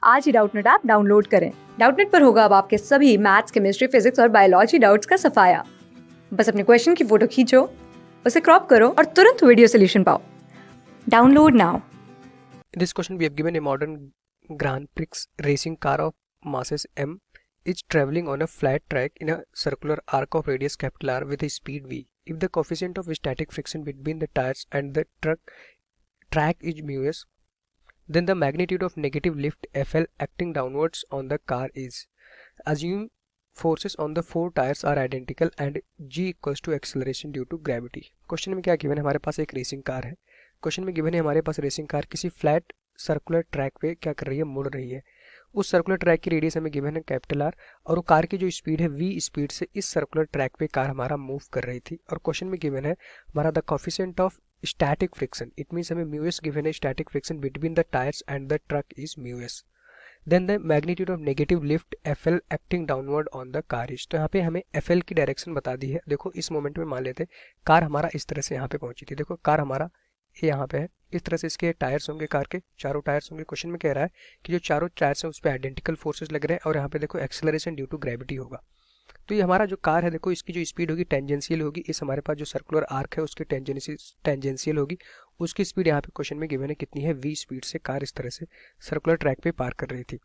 आज ही Doubtnut app download करें। Doubtnut पर होगा अब आपके सभी मैथ्स, केमिस्ट्री, फिजिक्स और बायोलॉजी डाउट्स का सफाया। बस अपने क्वेश्चन की फोटो खींचो, उसे क्रॉप करो और तुरंत वीडियो सोल्यूशन पाओ। Download now. In this question, we have given a modern Grand Prix racing car of masses m is traveling on a flat track in a circular arc of radius capital R with a speed v. If the coefficient of static friction between the tires and the track is mu s, then the magnitude of negative lift Fl acting downwards on the car is. Assume forces on the four tires are identical and g equals to acceleration due to gravity. Question में क्या given है, हमारे पास एक racing car है। Question में given है हमारे पास racing car किसी फ्लैट सर्कुलर ट्रैक पे क्या कर रही है, मुड़ रही है। उस सर्कुलर ट्रैक की रेडियस हमें गिवन है कैपिटल आर और वो कार की जो स्पीड है v स्पीड से इस सर्कुलर ट्रैक पे कार हमारा मूव कर रही थी। और क्वेश्चन में गिवन है हमारा the coefficient of static friction, it means हमें म्यू एस गिवन है static friction between the tyres and the truck is mu S. Then the magnitude of negative lift F L acting downward on the car is. तो यहाँ पे हमें F L की direction बता दी है। देखो इस मोमेंट में मान लेते कार हमारा इस तरह से यहाँ पे पहुंची थी। देखो कार हमारा ये यहाँ पे है, इस तरह से इसके टायर्स होंगे, कार के चारों टायर्स होंगे। क्वेश्चन में कह रहा है कि जो चारों टायर्स हैं उस पर आइडेंटिकल फोर्सेस लग रहे हैं और यहाँ पे देखो एक्सेलरेशन ड्यू टू ग्रेविटी होगा। तो ये हमारा जो कार है देखो इसकी जो स्पीड होगी टेंजेंशियल होगी, इस हमारे पास जो सर्कुलर आर्क है उसकी टेंजेंशियल होगी। उसकी स्पीड यहाँ पे क्वेश्चन में गिवन है कितनी है, v स्पीड से कार इस तरह से सर्कुलर ट्रैक पे पार कर रही थी।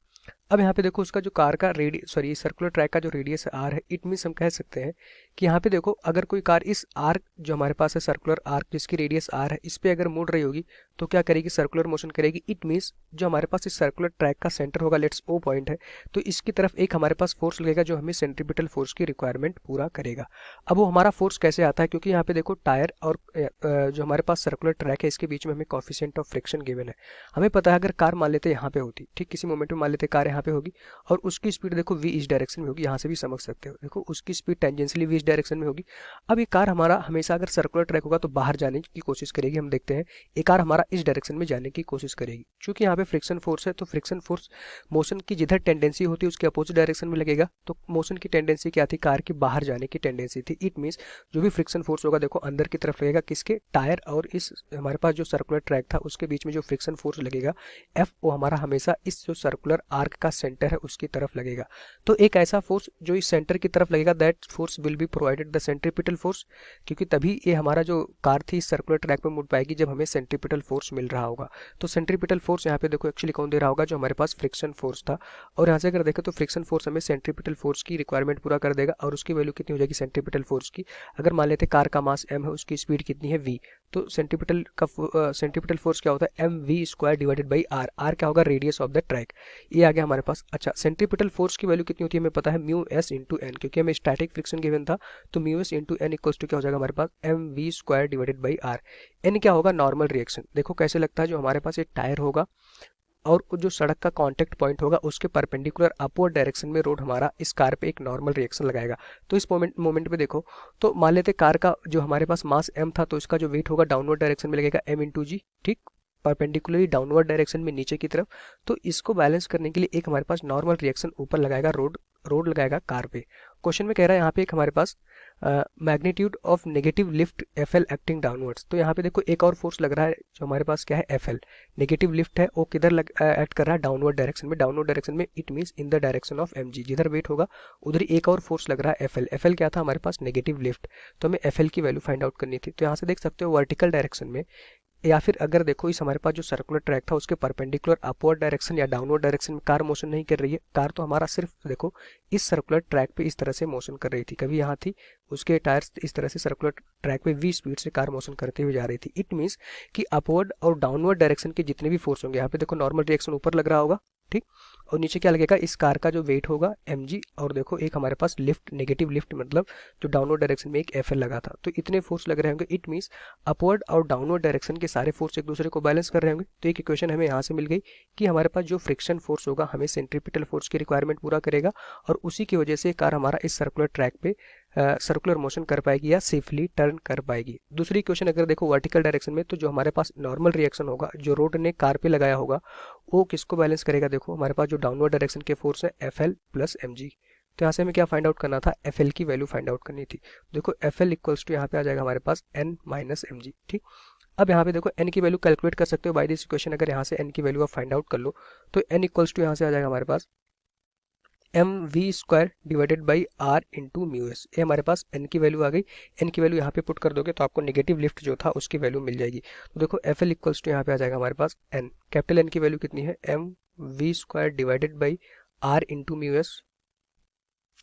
अब यहाँ पे देखो उसका जो कार का सर्कुलर ट्रैक का जो रेडियस आर है, इट मीन्स हम कह सकते हैं कि यहाँ पे देखो अगर कोई कार इस आर्क जो हमारे पास है सर्कुलर आर्क जिसकी रेडियस आर है इस पे अगर मुड़ रही होगी तो क्या करेगी, सर्कुलर मोशन करेगी। इट मीन्स जो हमारे पास इस सर्कुलर ट्रैक का सेंटर होगा, लेट्स ओ पॉइंट है, तो इसकी तरफ एक हमारे पास फोर्स लगेगा जो हमें सेंट्रीपिटल फोर्स की रिक्वायरमेंट पूरा करेगा। अब वो हमारा फोर्स कैसे आता है, क्योंकि यहाँ पे देखो टायर और जो हमारे पास सर्कुलर ट्रैक है इसके बीच में हमें कोफिशिएंट ऑफ फ्रिक्शन गिवन है। हमें पता है अगर कार मान लेते यहाँ पे होती, ठीक किसी मोमेंट में मान लेते कार यहाँ पे होगी और उसकी स्पीड देखो v इस डायरेक्शन में होगी, यहाँ से भी समझ सकते हो। देखो उसकी स्पीड टेंजेंशियली v इस डायरेक्शन में होगी। अब ये कार हमारा हमेशा अगर सर्कुलर ट्रैक होगा तो बाहर जाने की कोशिश करेगी। हम देखते हैं ये कार हमारा इस डायरेक्शन में जाने की कोशिश करेगी। चूंकि यहाँ पे फ्रिक्शन फोर्स है तो फ्रिक्शन फोर्स मोशन की जिधर टेंडेंसी होती है उसके अपोजिट डायरेक्शन में लगेगा। तो मोशन की टेंडेंसी क्या थी, कार की बाहर जाने की टेंडेंसी थी। इट मीन्स जो भी फ्रिक्शन फोर्स होगा देखो अंदर की तरफ लगेगा, किसके, टायर और इस हमारे पास जो सर्कुलर ट्रैक था उसके बीच में जो फ्रिक्शन फोर्स लगेगा एफ, वो हमारा हमेशा इस जो सर्कुलर आर्क का सेंटर है उसकी तरफ लगेगा। तो एक ऐसा फोर्स जो इस सेंटर की तरफ लगेगा that force will be provided the centripetal force, क्योंकि तभी ये हमारा जो कार थी इस सर्कुलर ट्रैक पे मुड़ पाएगी जब हमें सेंट्रीपिटल फोर्स मिल रहा होगा। तो सेंट्रीपिटल फोर्स यहाँ पे देखो एक्चुअली कौन दे रहा होगा, जो हमारे पास फ्रिक्शन फोर्स था। और यहाँ से अगर देखें तो फ्रिक्शन फोर्स हमें सेंट्रीपिटल फोर्स की रिक्वायरमेंट पूरा कर देगा। और उसकी वैल्यू कितनी हो जाएगी सेंट्रीपिटल फोर्स की, अगर मान लेते कार का मास m है उसकी स्पीड कितनी है v, तो सेंट्रीपिटल फोर्स क्या होता है, mv² divided by r। r क्या होगा, रेडियस ऑफ द ट्रैक। ये आ गया हमारे पास। अच्छा सेंट्रीपिटल फोर्स की वैल्यू कितनी होती है हमें पता है, म्यू एस इंटू एन, क्योंकि हमें स्टैटिक फ्रिक्शन गिवन था। तो mu S into N equals to क्या हो जाएगा हमारे पास, mv² divided by r। N क्या होगा, नॉर्मल रिएक्शन। देखो कैसे लगता है, जो हमारे पास एक टायर होगा और जो सड़क का कांटेक्ट पॉइंट होगा उसके परपेंडिकुलर अपवर्ड डायरेक्शन में रोड हमारा इस कार पे एक नॉर्मल रिएक्शन लगाएगा। तो इस मोमेंट पे देखो तो मान लेते कार का जो हमारे पास मास m था तो इसका जो वेट होगा डाउनवर्ड डायरेक्शन में लगेगा m इंटू जी, ठीक, परपेंडिकुलरली डाउनवर्ड डायरेक्शन में नीचे की तरफ। तो इसको बैलेंस करने के लिए एक हमारे पास नॉर्मल रिएक्शन ऊपर लगाएगा, रोड लगाएगा कार पे। क्वेश्चन में कह रहा है यहाँ पे एक हमारे पास magnitude of negative lift F L acting downwards. तो यहाँ पे देखो एक और फोर्स लग रहा है जो हमारे पास क्या है, एफ एल नेगेटिव लिफ्ट है, वो किधर एक्ट कर रहा है, डाउनवर्ड डायरेक्शन में। डाउनवर्ड डायरेक्शन में it means in the direction of M G, जिधर वेट होगा उधर ही एक और फोर्स लग रहा है एफ एल। एफ एल क्या था हमारे पास, नेगेटिव लिफ्ट। तो हमें एफ एल की वैल्यू फाइंड आउट करनी थी। तो यहाँ से देख सकते हो वर्टिकल डायरेक्शन में, या फिर अगर देखो इस हमारे पास जो सर्कुलर ट्रैक था उसके परपेंडिकुलर अपवर्ड डायरेक्शन या डाउनवर्ड डायरेक्शन में कार मोशन नहीं कर रही है। कार तो हमारा सिर्फ देखो इस सर्कुलर ट्रैक पे इस तरह से मोशन कर रही थी, कभी यहाँ थी, उसके टायर्स इस तरह से सर्कुलर ट्रैक पे v स्पीड से कार मोशन करते हुए जा रही थी। इट मीन्स कि अपवर्ड और डाउनवर्ड डायरेक्शन के जितने भी फोर्स होंगे, यहाँ पे देखो नॉर्मल रिएक्शन ऊपर लग रहा होगा, ठीक, और नीचे क्या लगेगा, इस कार का जो वेट होगा mg, और देखो एक हमारे पास लिफ्ट, नेगेटिव लिफ्ट मतलब जो डाउनवर्ड डायरेक्शन में एक fl लगा था। तो इतने फोर्स लग रहे होंगे। इट मीन्स अपवर्ड और डाउनवर्ड डायरेक्शन के सारे फोर्स एक दूसरे को बैलेंस कर रहे होंगे। तो एक इक्वेशन हमें यहाँ से मिल गई कि हमारे पास जो फ्रिक्शन फोर्स होगा हमें सेंट्रीपिटल फोर्स की रिक्वायरमेंट पूरा करेगा और उसी की वजह से कार हमारा इस सर्कुलर ट्रैक पे सर्कुलर मोशन कर पाएगी या सेफली टर्न कर पाएगी। दूसरी इक्वेशन अगर देखो वर्टिकल डायरेक्शन में, तो जो हमारे पास नॉर्मल रिएक्शन होगा जो रोड ने कार पे लगाया होगा वो किसको बैलेंस करेगा, देखो हमारे पास जो डाउनवर्ड डायरेक्शन के फोर्स है F L plus M G. तो यहाँ से हमें क्या फाइंड आउट करना था, एफ एल की वैल्यू फाइंड आउट करनी थी। देखो एफ एल इक्वल्स टू यहाँ पे आ जाएगा हमारे पास एन माइनस एम जी, ठीक। अब यहाँ पे देखो n की वैल्यू कैलकुलेट कर सकते हो बाय दिस इक्वेशन। अगर यहाँ से n की वैल्यू आप फाइंड आउट कर लो तो n इक्वल्स टू यहाँ से आ जाएगा हमारे पास M V square divided by R into mu S. ये हमारे पास n की वैल्यू आ गई। n की वैल्यू यहाँ पे पुट कर दोगे तो आपको नेगेटिव लिफ्ट जो था उसकी वैल्यू मिल जाएगी। तो देखो एफ एल इक्वल्स टू यहाँ पे आ जाएगा हमारे पास n, कैपिटल n की वैल्यू कितनी है M V square divided by R into mu S,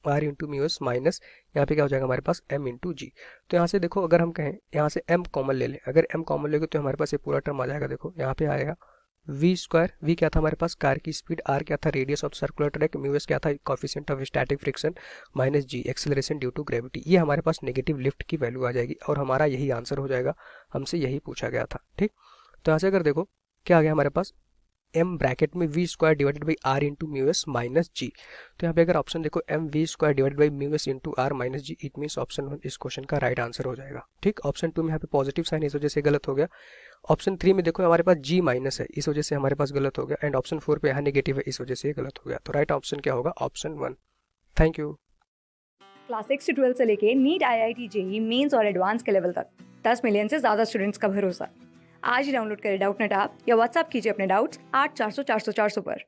R into mu S minus यहाँ पे क्या हो जाएगा हमारे पास m इंटू जी। तो यहाँ से देखो अगर हम कहें यहाँ से m कॉमन ले लें, अगर m कॉमन लेंगे तो हमारे पास ये पूरा टर्म आ जाएगा। देखो यहाँ पे आएगा v स्क्वायर, v क्या था हमारे पास कार की स्पीड, r क्या था radius of circular track, mu s क्या था coefficient of static friction, minus g acceleration due to gravity. ये हमारे पास नेगेटिव लिफ्ट की वैल्यू आ जाएगी और हमारा यही आंसर हो जाएगा, हमसे यही पूछा गया था। ठीक, तो यहाँ से अगर देखो क्या आ गया हमारे पास m ब्रैकेट में v square divided by r into mu S minus G. तो यहाँ पे अगर ऑप्शन देखो m v square divided by mu S into r minus G, it means option 1 इस क्वेश्चन का राइट आंसर हो जाएगा। ठीक, ऑप्शन 2 में यहाँ पे पॉजिटिव साइन इस वजह से गलत हो गया। ऑप्शन 3 में देखो हमारे पास g माइनस है, इस वजह से हमारे पास गलत हो गया। एंड ऑप्शन 4 पे यहाँ नेगेटिव है, इस वजह से गलत हो गया। तो राइट ऑप्शन क्या होगा, ऑप्शन 1। Thank you. क्लास 6 से 12 से लेके नीट IIT JEE मेंस और एडवांस के लेवल तक 10 मिलियन से ज़्यादा स्टूडेंट्स का भरोसा। आज ही डाउनलोड करें डाउटनट ऐप या व्हाट्सएप कीजिए अपने डाउट्स 8400 400 400 पर।